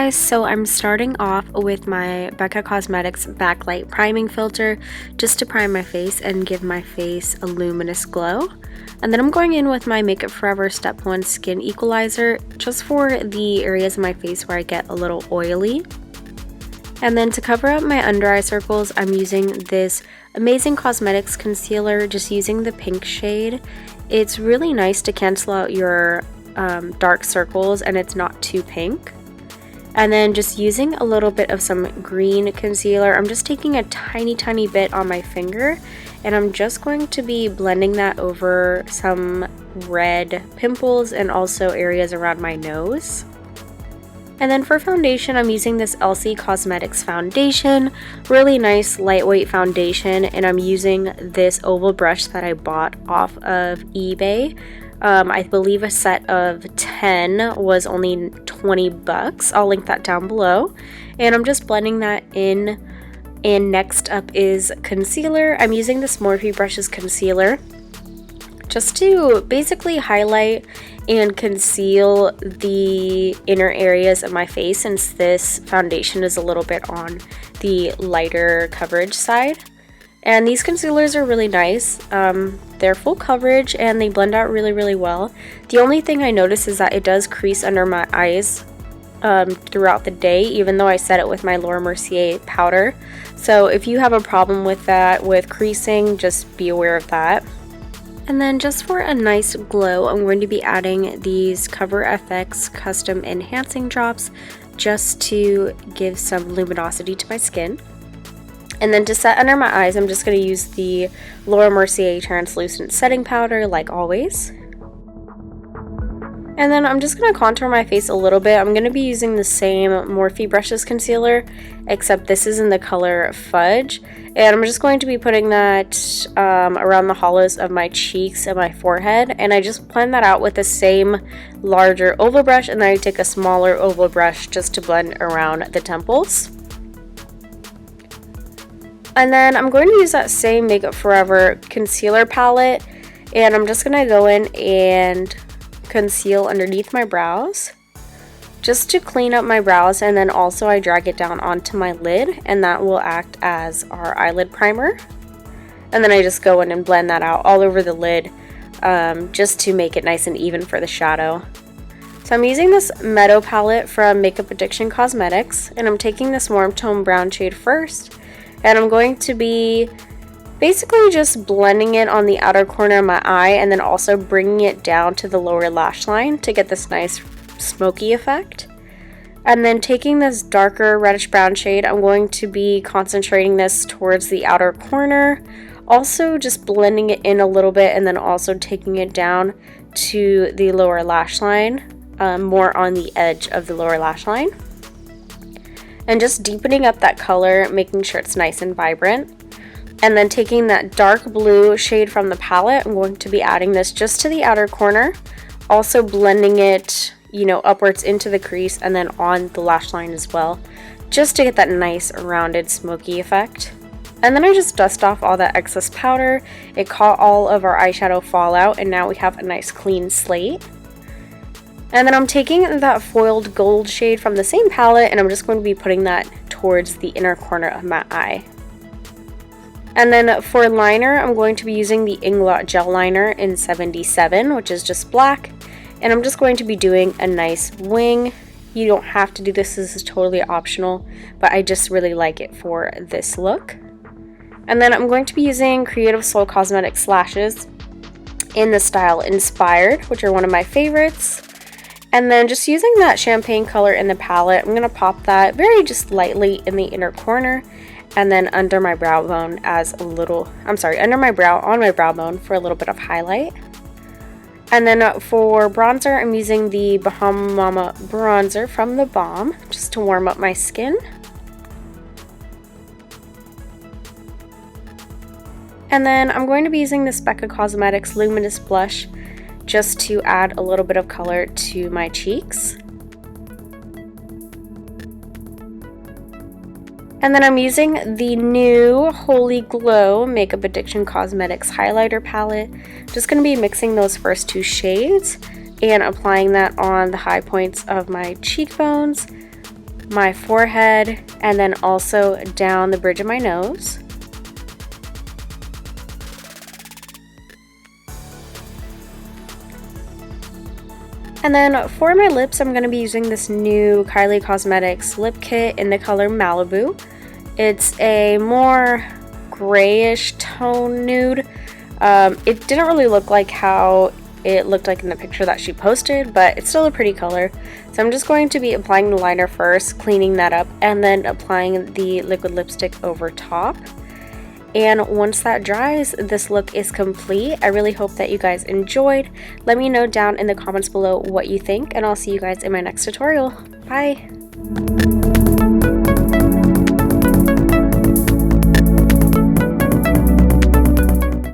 guys, so I'm starting off with my Becca Cosmetics Backlight Priming Filter just to prime my face and give my face a luminous glow. And then I'm going in with my Makeup Forever Step 1 Skin Equalizer just for the areas of my face where I get a little oily. And then to cover up my under eye circles, I'm using this Amazing Cosmetics Concealer, just using the pink shade. It's really nice to cancel out your dark circles and it's not too pink. And then just using a little bit of some green concealer, I'm just taking a tiny bit on my finger and I'm just going to be blending that over some red pimples and also areas around my nose. And then for foundation, I'm using this Elcie Cosmetics foundation, really nice lightweight foundation, and I'm using this oval brush that I bought off of eBay. I believe a set of 10 was only 20 bucks. I'll link that down below. And I'm just blending that in. And next up is concealer. I'm using this MorpheBrushes concealer just to basically highlight and conceal the inner areas of my face, since this foundation is a little bit on the lighter coverage side. And these concealers are really nice. They're full coverage and they blend out really well. The only thing I notice is that it does crease under my eyes throughout the day, even though I set it with my Mercier powder. So if you have a problem with that, with creasing, just be aware of that. And then just for a nice glow, I'm going to be adding these CoverFX Custom Enhancing Drops just to give some luminosity to my skin. And then to set under my eyes, I'm just going to use the Mercier Translucent Setting Powder like always. And then I'm just going to contour my face a little bit. I'm going to be using the same MorpheBrushes concealer, except this is in the color Fudge. And I'm just going to be putting that around the hollows of my cheeks and my forehead. And I just blend that out with the same larger oval brush, and then I take a smaller oval brush just to blend around the temples. And then I'm going to use that same Makeup Forever concealer palette, and I'm just going to go in and conceal underneath my brows just to clean up my brows, and then also I drag it down onto my lid, and that will act as our eyelid primer. And then I just go in and blend that out all over the lid just to make it nice and even for the shadow. So I'm using this Meadow palette from Makeup Addiction Cosmetics, and I'm taking this warm tone brown shade first, and I'm going to be basically just blending it on the outer corner of my eye and then also bringing it down to the lower lash line to get this nice smoky effect. And then taking this darker reddish brown shade, I'm going to be concentrating this towards the outer corner, also just blending it in a little bit and then also taking it down to the lower lash line, more on the edge of the lower lash line. And just deepening up that color, making sure it's nice and vibrant. And then taking that dark blue shade from the palette, I'm going to be adding this just to the outer corner, also blending it, upwards into the crease and then on the lash line as well, just to get that nice rounded smoky effect. And then I just dust off all that excess powder. It caught all of our eyeshadow fallout, and now we have a nice clean slate. And then I'm taking that foiled gold shade from the same palette, and I'm just going to be putting that towards the inner corner of my eye. And then for liner, I'm going to be using the Inglot Gel Liner in 77, which is just black. And I'm just going to be doing a nice wing. You don't have to do this is totally optional, but I just really like it for this look. And then I'm going to be using Creative Soul Cosmetics lashes in the style Inspired, which are one of my favorites. And then just using that champagne color in the palette, I'm going to pop that very just lightly in the inner corner. And then under my brow bone under my brow, on my brow bone for a little bit of highlight. And then for bronzer, I'm using the Bahama bronzer from TheBalm just to warm up my skin. And then I'm going to be using this Becca Cosmetics Luminous blush just to add a little bit of color to my cheeks. And then I'm using the new Holy Glow Makeup Addiction Cosmetics highlighter palette. Just going to be mixing those first two shades and applying that on the high points of my cheekbones. my forehead, and then also down the bridge of my nose. And then for my lips, I'm going to be using this new Kylie Cosmetics lip kit in the color Maliboo. It's a more grayish tone nude. It didn't really look like how it looked like in the picture that she posted, but it's still a pretty color. So I'm just going to be applying the liner first, cleaning that up, and then applying the liquid lipstick over top. And once that dries, this look is complete. I really hope that you guys enjoyed. Let me know down in the comments below what you think, and I'll see you guys in my next tutorial. Bye!